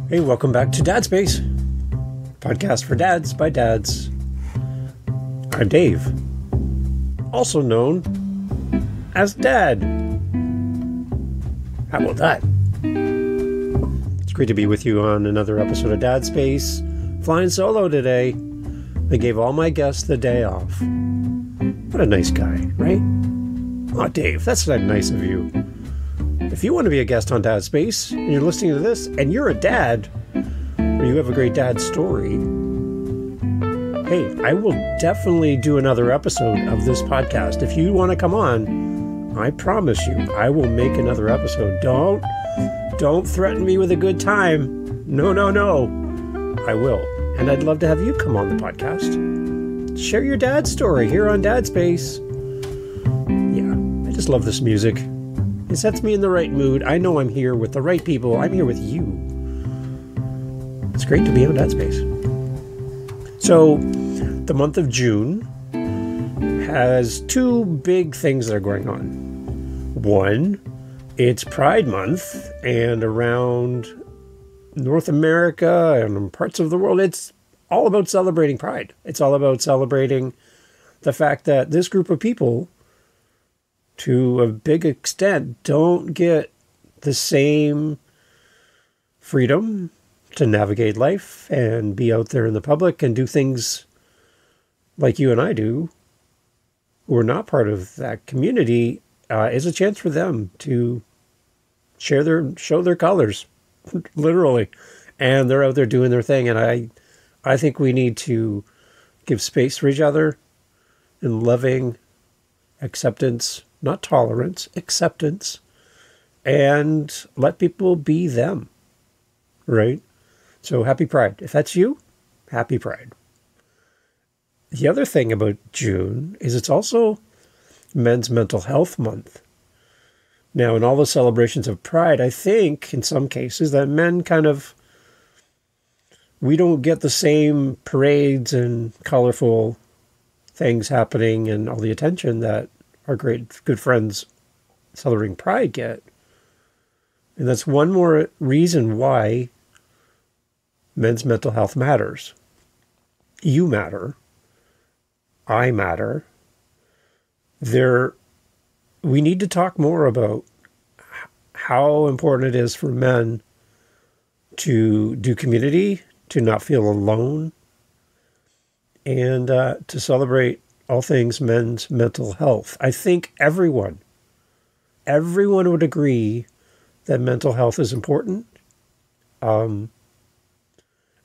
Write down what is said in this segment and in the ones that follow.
Hey, welcome back to Dad Space, podcast for dads by dads. I'm Dave, also known as Dad. How about that? It's great to be with you on another episode of Dad Space. Flying solo today. I gave all my guests the day off. What a nice guy, right? Aw, Dave, that's not nice of you. If you want to be a guest on Dad Space, and you're listening to this, and you're a dad, or you have a great dad story, hey, I will definitely do another episode of this podcast. If you want to come on, I promise you, I will make another episode. Don't threaten me with a good time. No. I will. And I'd love to have you come on the podcast. Share your dad story here on Dad Space. Yeah, I just love this music. It sets me in the right mood. I know I'm here with the right people. I'm here with you. It's great to be on Dad Space. So, the month of June has two big things that are going on. One, it's Pride Month, and around North America and parts of the world, it's all about celebrating Pride. It's all about celebrating the fact that this group of people, to a big extent, don't get the same freedom to navigate life and be out there in the public and do things like you and I do, who are not part of that community, is a chance for them to show their colors, literally. And they're out there doing their thing. And I think we need to give space for each other in loving acceptance, not tolerance, acceptance, and let people be them, right? So happy Pride. If that's you, happy Pride. The other thing about June is it's also Men's Mental Health Month. Now, in all the celebrations of Pride, I think in some cases that men we don't get the same parades and colorful things happening and all the attention that our great good friends celebrating Pride get. And that's one more reason why men's mental health matters. You matter. I matter. We need to talk more about how important it is for men to do community, to not feel alone, and to celebrate all things men's mental health. I think everyone would agree that mental health is important, and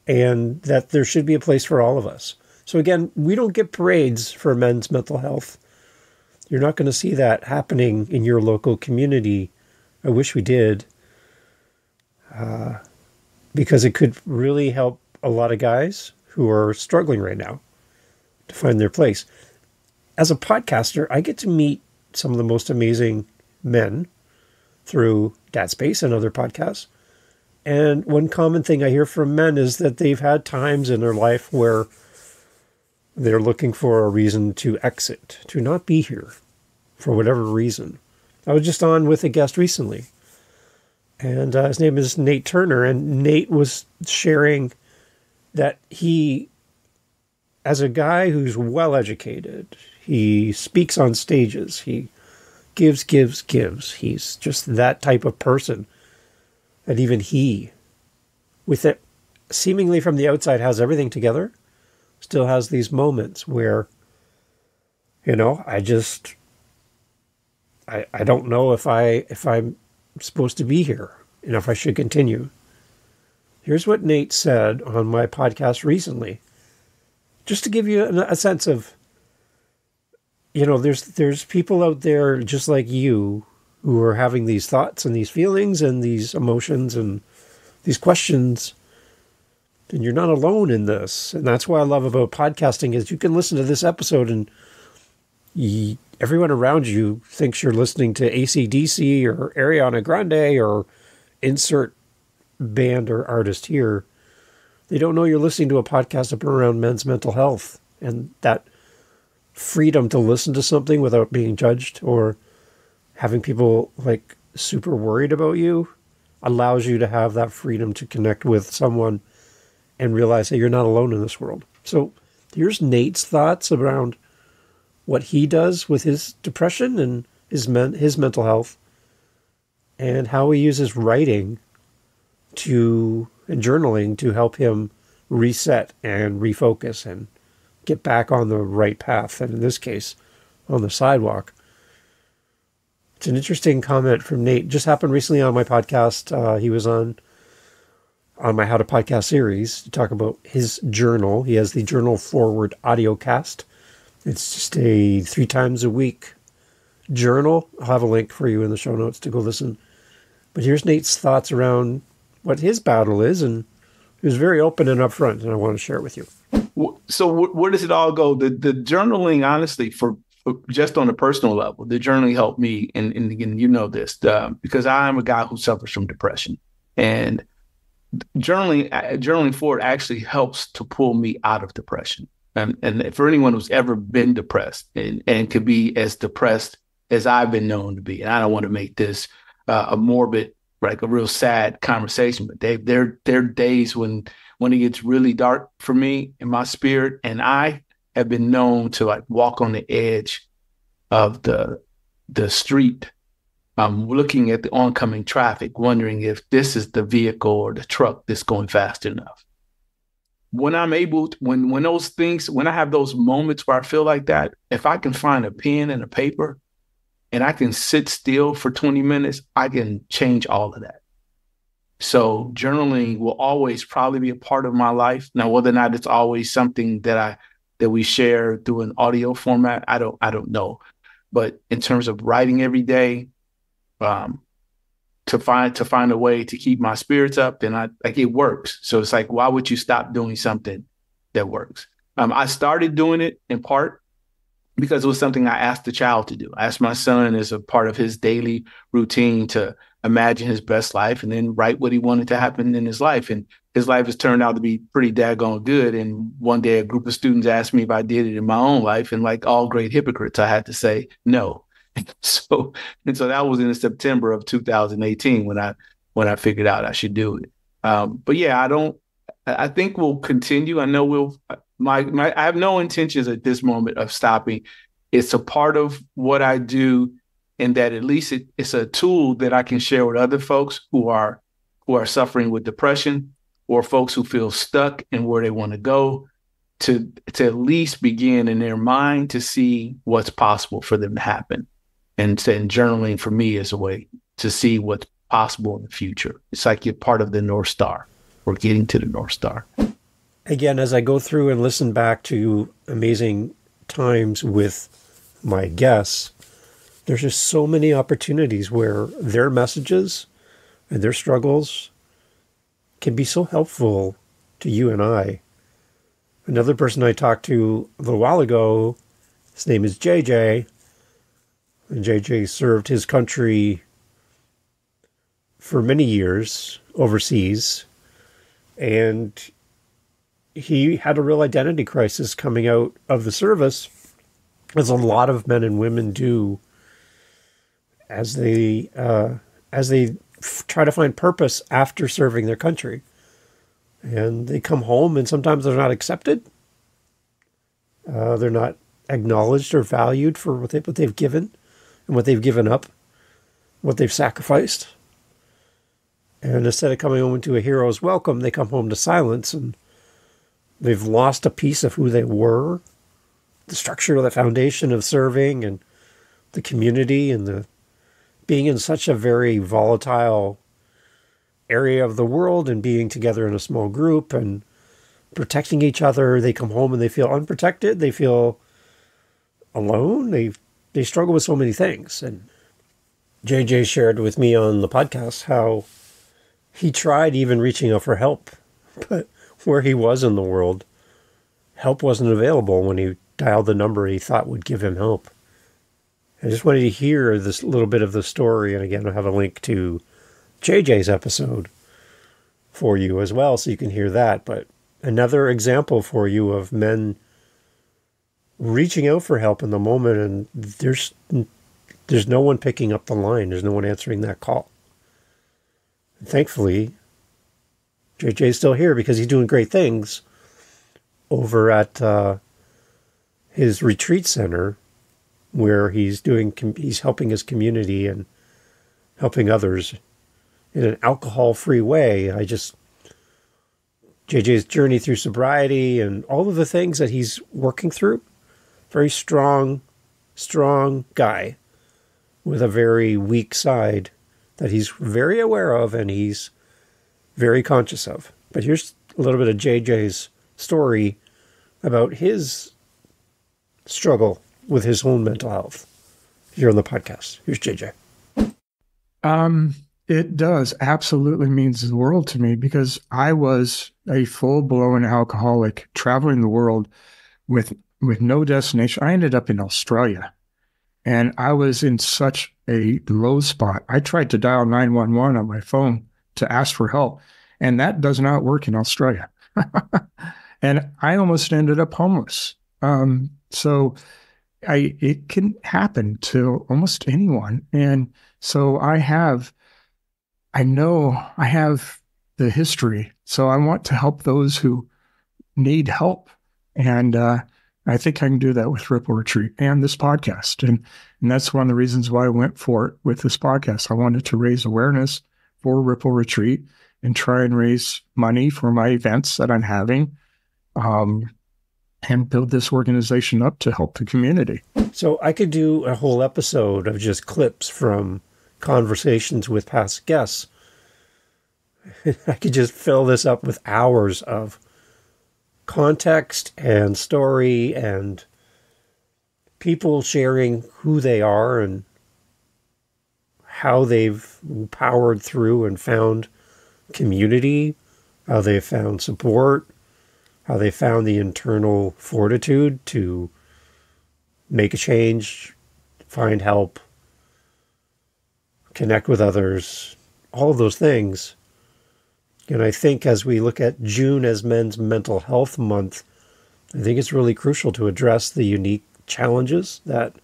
that there should be a place for all of us. So again, we don't get parades for men's mental health. You're not going to see that happening in your local community. I wish we did, because it could really help a lot of guys who are struggling right now to find their place. As a podcaster, I get to meet some of the most amazing men through Dad Space and other podcasts. And one common thing I hear from men is that they've had times in their life where they're looking for a reason to exit, to not be here for whatever reason. I was just on with a guest recently, and his name is Nate Turner, and Nate was sharing that he, as a guy who's well-educated, he speaks on stages, he gives. He's just that type of person that even he, with it seemingly from the outside has everything together, still has these moments where, I don't know if I'm supposed to be here and if I should continue. Here's what Nate said on my podcast recently, just to give you a sense of, there's people out there just like you who are having these thoughts and these feelings and these emotions and these questions. And you're not alone in this. And that's what I love about podcasting is you can listen to this episode and everyone around you thinks you're listening to AC/DC or Ariana Grande or insert band or artist here. They don't know you're listening to a podcast around men's mental health and that freedom to listen to something without being judged or having people like super worried about you. allows you to have that freedom to connect with someone and realize that you're not alone in this world. So here's Nate's thoughts around what he does with his depression and his mental health, and how he uses writing and journaling to help him reset and refocus and get back on the right path, and in this case, on the sidewalk. It's an interesting comment from Nate. Just happened recently on my podcast. He was on my How to Podcast series to talk about his journal. He has the Journal Forward audio cast. It's just a 3 times a week journal. I'll have a link for you in the show notes to go listen. But here's Nate's thoughts around what his battle is, and he was very open and upfront, and I want to share it with you. So where does it all go? The journaling, honestly, for just on a personal level, the journaling helped me, and again, you know this, because I am a guy who suffers from depression, and journaling for it actually helps to pull me out of depression. And for anyone who's ever been depressed and could be as depressed as I've been known to be, and I don't want to make this a morbid, like a real sad conversation, but there are days when it gets really dark for me in my spirit, and I have been known to like walk on the edge of the street, looking at the oncoming traffic, wondering if this is the vehicle or the truck that's going fast enough. When I'm able to, when I have those moments where I feel like that, if I can find a pen and a paper and I can sit still for 20 minutes, I can change all of that. So journaling will always probably be a part of my life. Now, whether or not it's always something that we share through an audio format, I don't know. But in terms of writing every day, to find a way to keep my spirits up, then it works. So it's like, why would you stop doing something that works? I started doing it in part because it was something I asked the child to do. I asked my son as a part of his daily routine to imagine his best life and then write what he wanted to happen in his life. And his life has turned out to be pretty daggone good. And one day a group of students asked me if I did it in my own life. And like all great hypocrites, I had to say no. So that was in September of 2018 when I figured out I should do it. But yeah, I think we'll continue. I know I have no intentions at this moment of stopping. It's a part of what I do, and that at least it's a tool that I can share with other folks who are suffering with depression, or folks who feel stuck in where they want to go, to at least begin in their mind to see what's possible for them to happen. And journaling for me is a way to see what's possible in the future. It's like you're part of the North Star. We're getting to the North Star. Again, as I go through and listen back to amazing times with my guests, there's just so many opportunities where their messages and their struggles can be so helpful to you and I. Another person I talked to a little while ago, his name is JJ, and JJ served his country for many years overseas, and he had a real identity crisis coming out of the service, as a lot of men and women do, as they try to find purpose after serving their country. And they come home, and sometimes they're not accepted. They're not acknowledged or valued for what they've given and what they've given up, what they've sacrificed. And instead of coming home to a hero's welcome, they come home to silence, and they've lost a piece of who they were, the structure, the foundation of serving, and the community, and the being in such a very volatile area of the world, and being together in a small group and protecting each other. They come home and they feel unprotected. They feel alone. They struggle with so many things. And JJ shared with me on the podcast how he tried even reaching out for help, but where he was in the world, help wasn't available when he dialed the number he thought would give him help. I just wanted to hear this little bit of the story. And again, I'll have a link to JJ's episode for you as well, so you can hear that. But another example for you of men reaching out for help in the moment, and there's no one picking up the line. There's no one answering that call. And thankfully, JJ's still here because he's doing great things over at his retreat center, where he's helping his community and helping others in an alcohol-free way. JJ's journey through sobriety and all of the things that he's working through, very strong guy with a very weak side that he's very aware of and he's very conscious of. But here's a little bit of JJ's story about his struggle with his own mental health here on the podcast. Here's JJ. It does absolutely means the world to me, because I was a full-blown alcoholic traveling the world with no destination. I ended up in Australia, and I was in such a low spot. I tried to dial 911 on my phone to ask for help, and that does not work in Australia. And I almost ended up homeless. So it can happen to almost anyone. And so I know I have the history, so I want to help those who need help. And I think I can do that with Ripple Retreat and this podcast. And that's one of the reasons why I went for it with this podcast. I wanted to raise awareness for Ripple Retreat and try and raise money for my events that I'm having, and build this organization up to help the community. So I could do a whole episode of just clips from conversations with past guests. I could just fill this up with hours of context and story and people sharing who they are and how they've powered through and found community, how they found support, how they found the internal fortitude to make a change, find help, connect with others, all of those things. And I think as we look at June as Men's Mental Health Month, I think it's really crucial to address the unique challenges that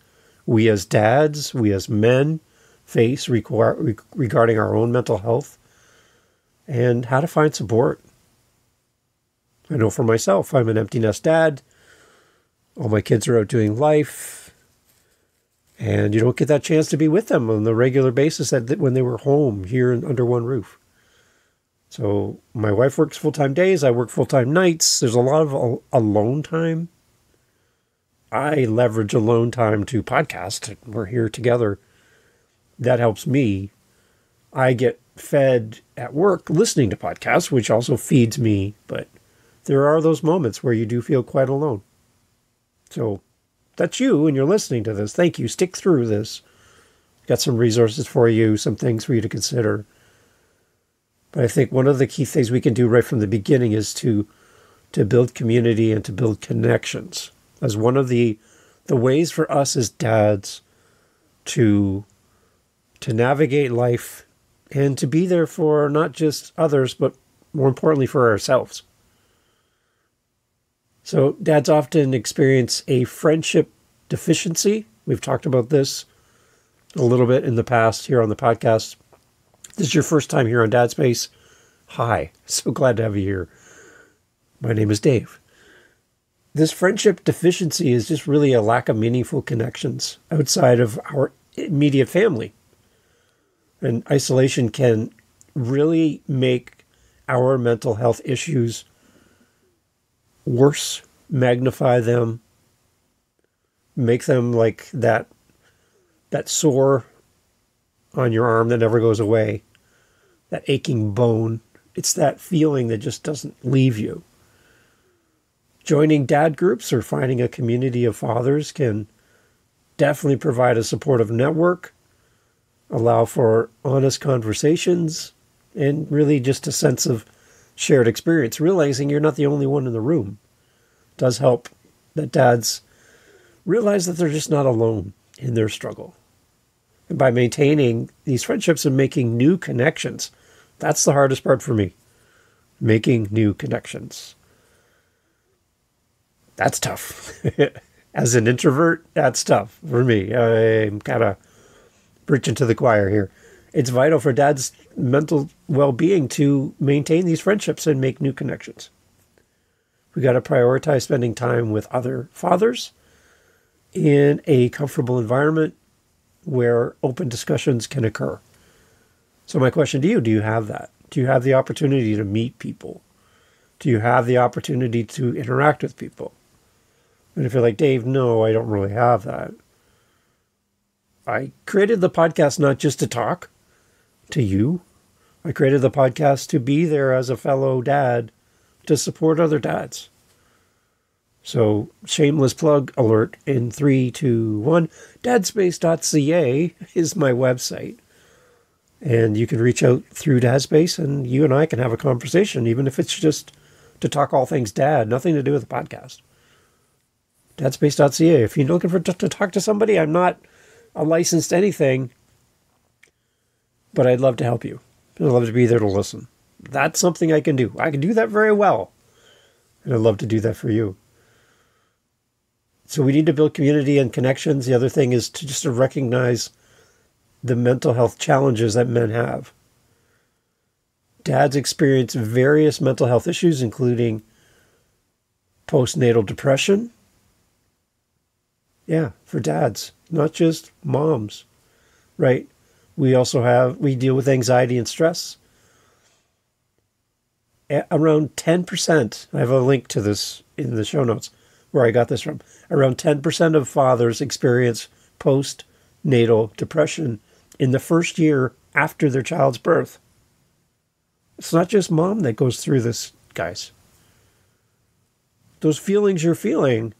we as dads, we as men face regarding our own mental health and how to find support. I know for myself, I'm an empty nest dad. All my kids are out doing life. And you don't get that chance to be with them on the regular basis that when they were home here under one roof. So my wife works full-time days. I work full-time nights. There's a lot of alone time. I leverage alone time to podcast. We're here together. That helps me. I get fed at work listening to podcasts, which also feeds me. But there are those moments where you do feel quite alone. So that's you and you're listening to this. Thank you. Stick through this. Got some resources for you, some things for you to consider. But I think one of the key things we can do right from the beginning is to build community and to build connections as one of the ways for us as dads to navigate life and to be there for not just others, but more importantly for ourselves. So dads often experience a friendship deficiency. We've talked about this a little bit in the past here on the podcast. If this is your first time here on Dad Space, hi. So glad to have you here. My name is Dave. This friendship deficiency is just really a lack of meaningful connections outside of our immediate family. And isolation can really make our mental health issues worse, magnify them, make them like that sore on your arm that never goes away, that aching bone. It's that feeling that just doesn't leave you. Joining dad groups or finding a community of fathers can definitely provide a supportive network, allow for honest conversations, and really just a sense of shared experience. Realizing you're not the only one in the room does help that dads realize that they're just not alone in their struggle. And by maintaining these friendships and making new connections, that's the hardest part for me. Making new connections. That's tough. As an introvert, that's tough for me. I'm kind of preaching to the choir here. It's vital for dad's mental well-being to maintain these friendships and make new connections. We got to prioritize spending time with other fathers in a comfortable environment where open discussions can occur. So my question to you, do you have that? Do you have the opportunity to meet people? Do you have the opportunity to interact with people? And if you're like, Dave, no, I don't really have that. I created the podcast not just to talk to you. I created the podcast to be there as a fellow dad to support other dads. So, shameless plug alert in 3, 2, 1. Dadspace.ca is my website. And you can reach out through Dadspace and you and I can have a conversation, even if it's just to talk all things dad, nothing to do with the podcast. Dadspace.ca. If you're looking to talk to somebody, I'm not a licensed anything, but I'd love to help you. I'd love to be there to listen. That's something I can do. I can do that very well. And I'd love to do that for you. So we need to build community and connections. The other thing is to just to recognize the mental health challenges that men have. Dads experience various mental health issues, including postnatal depression. Yeah, for dads, not just moms, right? We deal with anxiety and stress. Around 10%, I have a link to this in the show notes where I got this from. Around 10% of fathers experience postnatal depression in the first year after their child's birth. It's not just mom that goes through this, guys. Those feelings you're feeling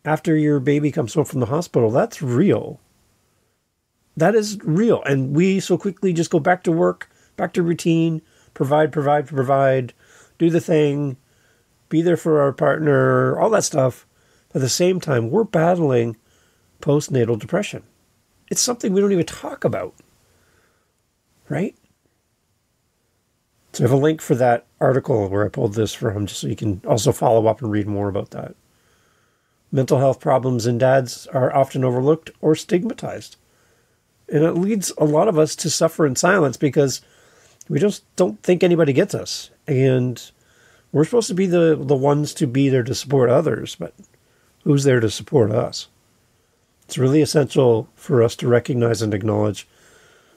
after your baby comes home from the hospital, that's real. That is real. And we so quickly just go back to work, back to routine, provide, do the thing, be there for our partner, all that stuff. At the same time, we're battling postnatal depression. It's something we don't even talk about, right? So I have a link for that article where I pulled this from, just so you can also follow up and read more about that. Mental health problems in dads are often overlooked or stigmatized. And it leads a lot of us to suffer in silence because we just don't think anybody gets us. And we're supposed to be the ones to be there to support others, but who's there to support us? It's really essential for us to recognize and acknowledge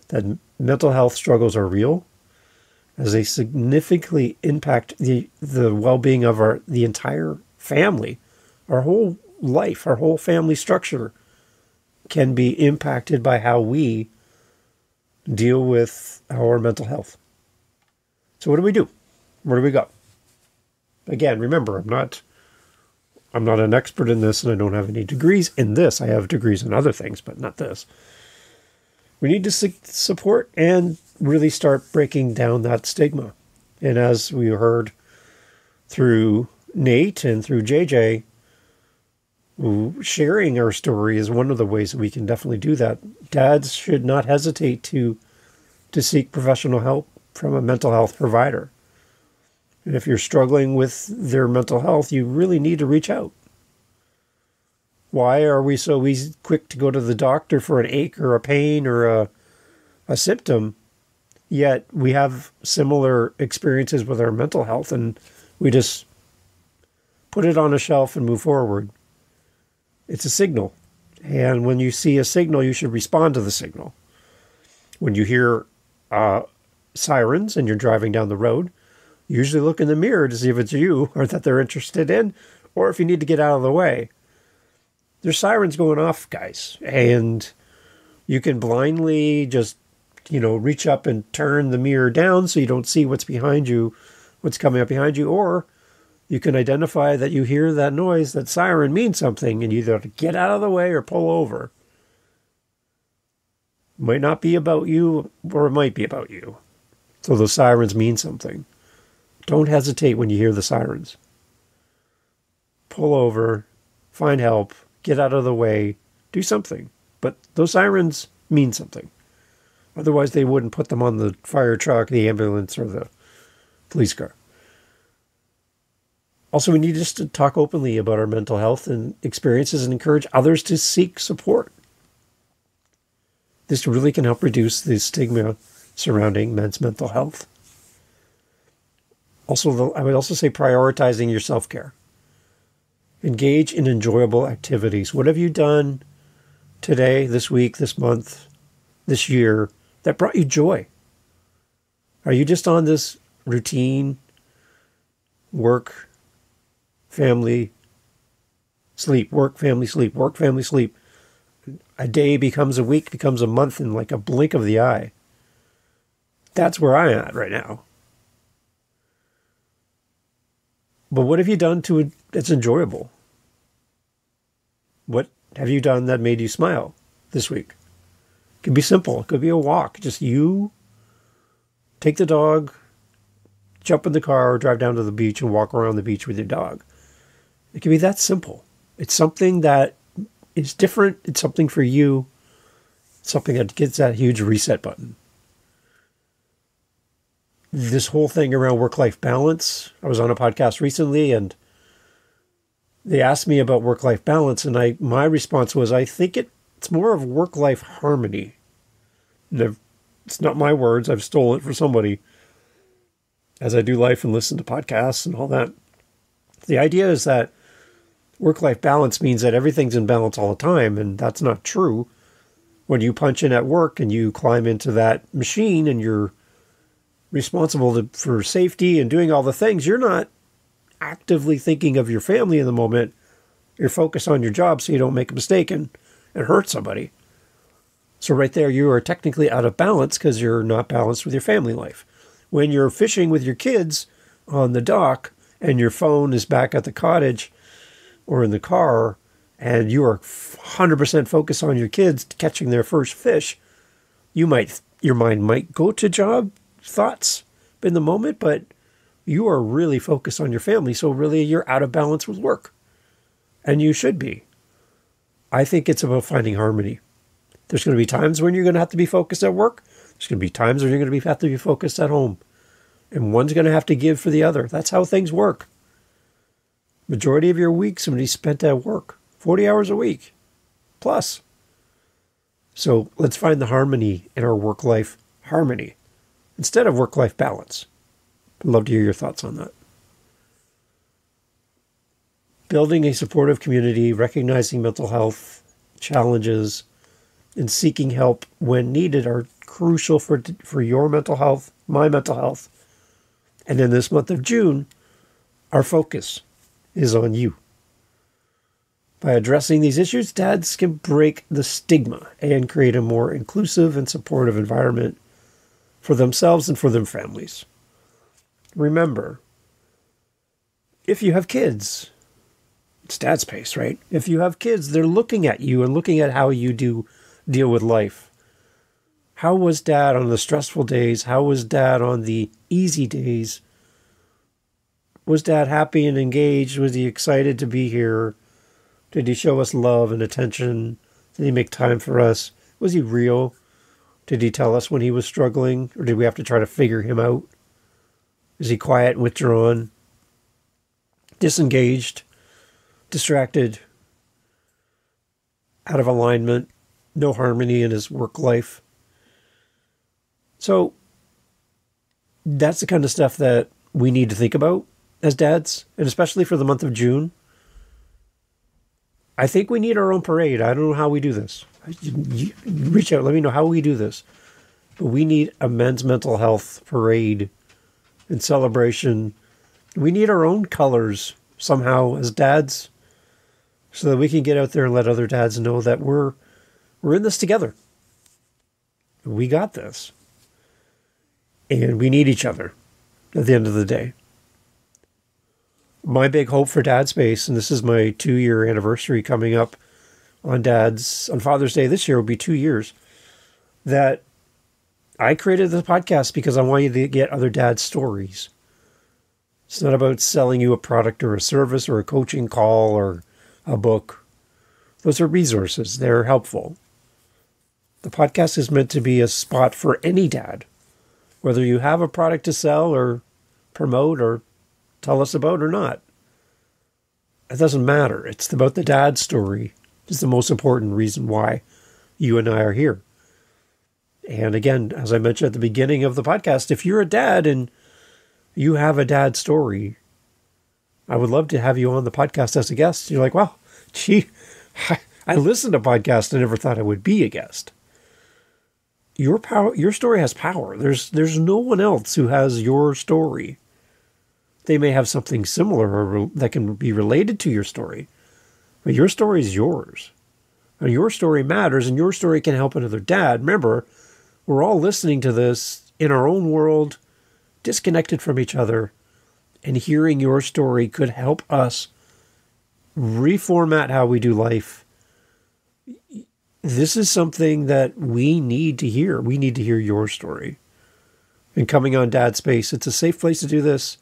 that mental health struggles are real, as they significantly impact the well-being of the entire family. Our whole life, our whole family structure can be impacted by how we deal with our mental health. So what do we do? Where do we go? Again, remember, I'm not an expert in this and I don't have any degrees in this. I have degrees in other things, but not this. We need to seek support and really start breaking down that stigma. And as we heard through Nate and through JJ, sharing our story is one of the ways that we can definitely do that. Dads should not hesitate to seek professional help from a mental health provider. And if you're struggling with their mental health, you really need to reach out. Why are we so quick to go to the doctor for an ache or a pain or a symptom, yet we have similar experiences with our mental health and we just put it on a shelf and move forward? It's a signal. And when you see a signal, you should respond to the signal. When you hear sirens and you're driving down the road, you usually look in the mirror to see if it's you or that they're interested in, or if you need to get out of the way. There's sirens going off, guys. And you can blindly just, reach up and turn the mirror down so you don't see what's behind you, what's coming up behind you, or you can identify that you hear that noise, that siren means something, and you either have to get out of the way or pull over. It might not be about you, or it might be about you. So those sirens mean something. Don't hesitate when you hear the sirens. Pull over, find help, get out of the way, do something. But those sirens mean something. Otherwise, they wouldn't put them on the fire truck, the ambulance, or the police car. Also, we need just to talk openly about our mental health and experiences and encourage others to seek support. This really can help reduce the stigma surrounding men's mental health. Also, I would also say prioritizing your self-care. Engage in enjoyable activities. What have you done today, this week, this month, this year that brought you joy? Are you just on this routine, work, family, sleep, work, family, sleep, work, family, sleep? A day becomes a week, becomes a month in like a blink of the eye. That's where I'm at right now. But what have you done to it that's enjoyable? What have you done that made you smile this week? It could be simple. It could be a walk. Just you take the dog, jump in the car, drive down to the beach and walk around the beach with your dog. It can be that simple. It's something that is different. It's something for you. It's something that gets that huge reset button. This whole thing around work-life balance, I was on a podcast recently and they asked me about work-life balance, and my response was, I think it's more of work-life harmony. It's not my words. I've stolen it from somebody as I do life and listen to podcasts and all that. The idea is that work-life balance means that everything's in balance all the time, and that's not true. When you punch in at work and you climb into that machine and you're responsible for safety and doing all the things, you're not actively thinking of your family in the moment. You're focused on your job so you don't make a mistake and hurt somebody. So right there, you are technically out of balance because you're not balanced with your family life. When you're fishing with your kids on the dock and your phone is back at the cottage or in the car and you are 100% focused on your kids catching their first fish, your mind might go to job thoughts in the moment, but you are really focused on your family. So really you're out of balance with work. And you should be. I think it's about finding harmony. There's going to be times when you're going to have to be focused at work. There's going to be times when you're going to have to be focused at home. And one's going to have to give for the other. That's how things work. Majority of your week's going to be spent at work. 40 hours a week. Plus. So let's find the harmony in our work-life harmony instead of work-life balance. I'd love to hear your thoughts on that. Building a supportive community, recognizing mental health challenges, and seeking help when needed are crucial for your mental health, my mental health. And in this month of June, our focus is on you. By addressing these issues, dads can break the stigma and create a more inclusive and supportive environment for themselves and for their families. Remember, if you have kids, it's Dad Space, right? If you have kids, they're looking at you and looking at how you deal with life. How was Dad on the stressful days? How was Dad on the easy days? Was Dad happy and engaged? Was he excited to be here? Did he show us love and attention? Did he make time for us? Was he real? Did he tell us when he was struggling? Or did we have to try to figure him out? Is he quiet and withdrawn? Disengaged? Distracted? Out of alignment? No harmony in his work life? So that's the kind of stuff that we need to think about as dads, and especially for the month of June. I think we need our own parade. I don't know how we do this. You reach out, let me know how we do this. But we need a men's mental health parade and celebration. We need our own colors somehow as dads so that we can get out there and let other dads know that we're in this together. We got this. And we need each other at the end of the day. My big hope for Dad Space, and this is my 2-year anniversary coming up on Father's Day this year will be 2 years, that I created the podcast because I want you to get other dads' stories. It's not about selling you a product or a service or a coaching call or a book. Those are resources. They're helpful. The podcast is meant to be a spot for any dad, whether you have a product to sell or promote or tell us about or not. It doesn't matter. It's about the dad story. It's the most important reason why you and I are here. And again, as I mentioned at the beginning of the podcast, if you're a dad and you have a dad story, I would love to have you on the podcast as a guest. You're like, well, gee, I listened to podcasts. I never thought I would be a guest. Your story has power. There's no one else who has your story. They may have something similar or that can be related to your story, but your story is yours. And your story matters, and your story can help another dad. Remember, we're all listening to this in our own world, disconnected from each other, and hearing your story could help us reformat how we do life. This is something that we need to hear. We need to hear your story. And coming on Dad Space, it's a safe place to do this.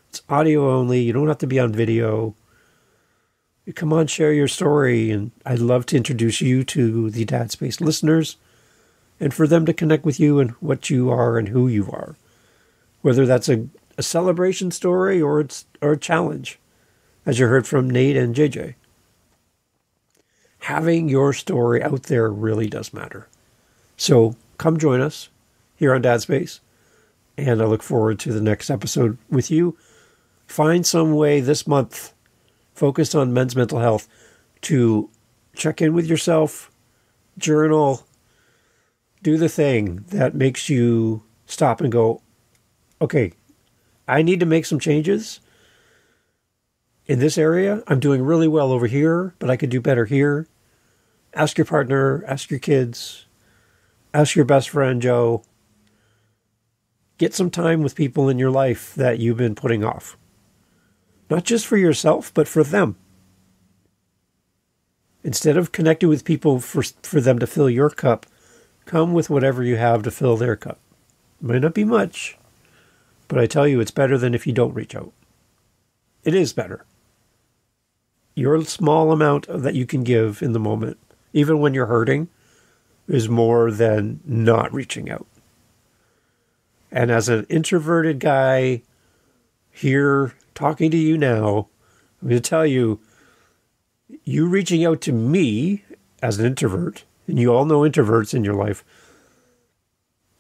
It's audio only. You don't have to be on video. You come on, share your story, and I'd love to introduce you to the Dad Space listeners and for them to connect with you and what you are and who you are. Whether that's a celebration story or a challenge, as you heard from Nate and JJ. Having your story out there really does matter. So come join us here on Dad Space, and I look forward to the next episode with you. Find some way this month focused on men's mental health to check in with yourself, journal, do the thing that makes you stop and go, okay, I need to make some changes in this area. I'm doing really well over here, but I could do better here. Ask your partner, ask your kids, ask your best friend, Joe. Get some time with people in your life that you've been putting off. Not just for yourself, but for them. Instead of connecting with people for them to fill your cup, come with whatever you have to fill their cup. It might not be much, but I tell you, it's better than if you don't reach out. It is better. Your small amount that you can give in the moment, even when you're hurting, is more than not reaching out. And as an introverted guy here talking to you now, I'm going to tell you, you reaching out to me as an introvert, and you all know introverts in your life,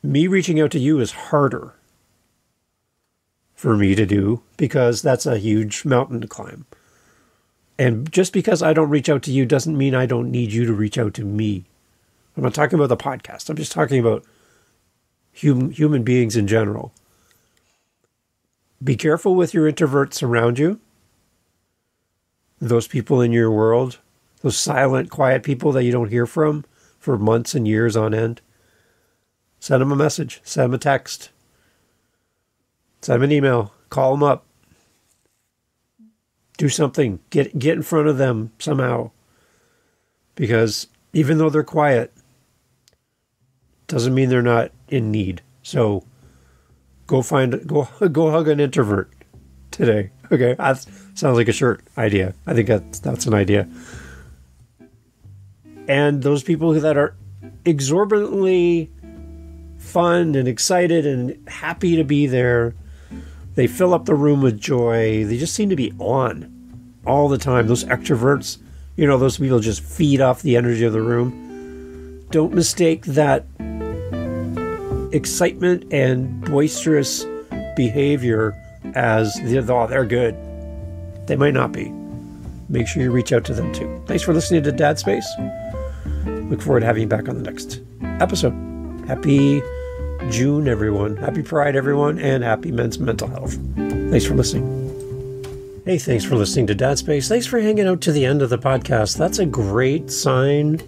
me reaching out to you is harder for me to do because that's a huge mountain to climb. And just because I don't reach out to you doesn't mean I don't need you to reach out to me. I'm not talking about the podcast. I'm just talking about human beings in general. Be careful with your introverts around you. Those people in your world, those silent, quiet people that you don't hear from for months and years on end. Send them a message. Send them a text. Send them an email. Call them up. Do something. Get in front of them somehow. Because even though they're quiet, doesn't mean they're not in need. So go hug an introvert today. Okay, that sounds like a shirt idea. I think that's an idea. And those people that are exorbitantly fun and excited and happy to be there, they fill up the room with joy. They just seem to be on all the time. Those extroverts, those people just feed off the energy of the room. Don't mistake that excitement and boisterous behavior as they're good. They might not be. Make sure you reach out to them too. Thanks for listening to Dad Space. Look forward to having you back on the next episode. Happy June, everyone. Happy Pride, everyone. And happy Men's Mental Health. Thanks for listening. Hey, thanks for listening to Dad Space. Thanks for hanging out to the end of the podcast. That's a great sign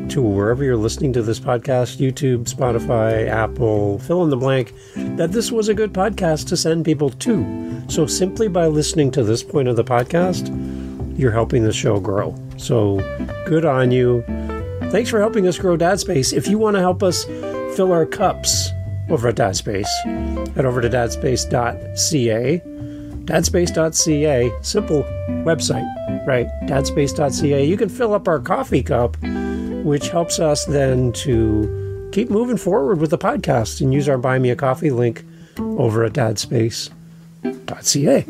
to wherever you're listening to this podcast, YouTube, Spotify, Apple, fill in the blank, that this was a good podcast to send people to. So simply by listening to this point of the podcast, you're helping the show grow. So good on you. Thanks for helping us grow Dad Space. If you want to help us fill our cups over at Dad Space, head over to dadspace.ca. Dadspace.ca, simple website, right? Dadspace.ca. You can fill up our coffee cup, which helps us then to keep moving forward with the podcast and use our Buy Me a Coffee link over at dadspace.ca.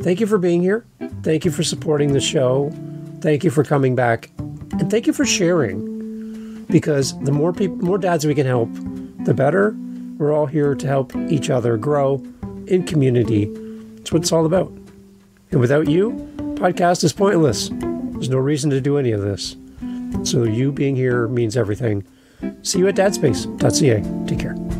Thank you for being here. Thank you for supporting the show. Thank you for coming back. And thank you for sharing. Because the more dads we can help, the better. We're all here to help each other grow in community. That's what it's all about. And without you, podcast is pointless. There's no reason to do any of this. So you being here means everything. See you at dadspace.ca. Take care.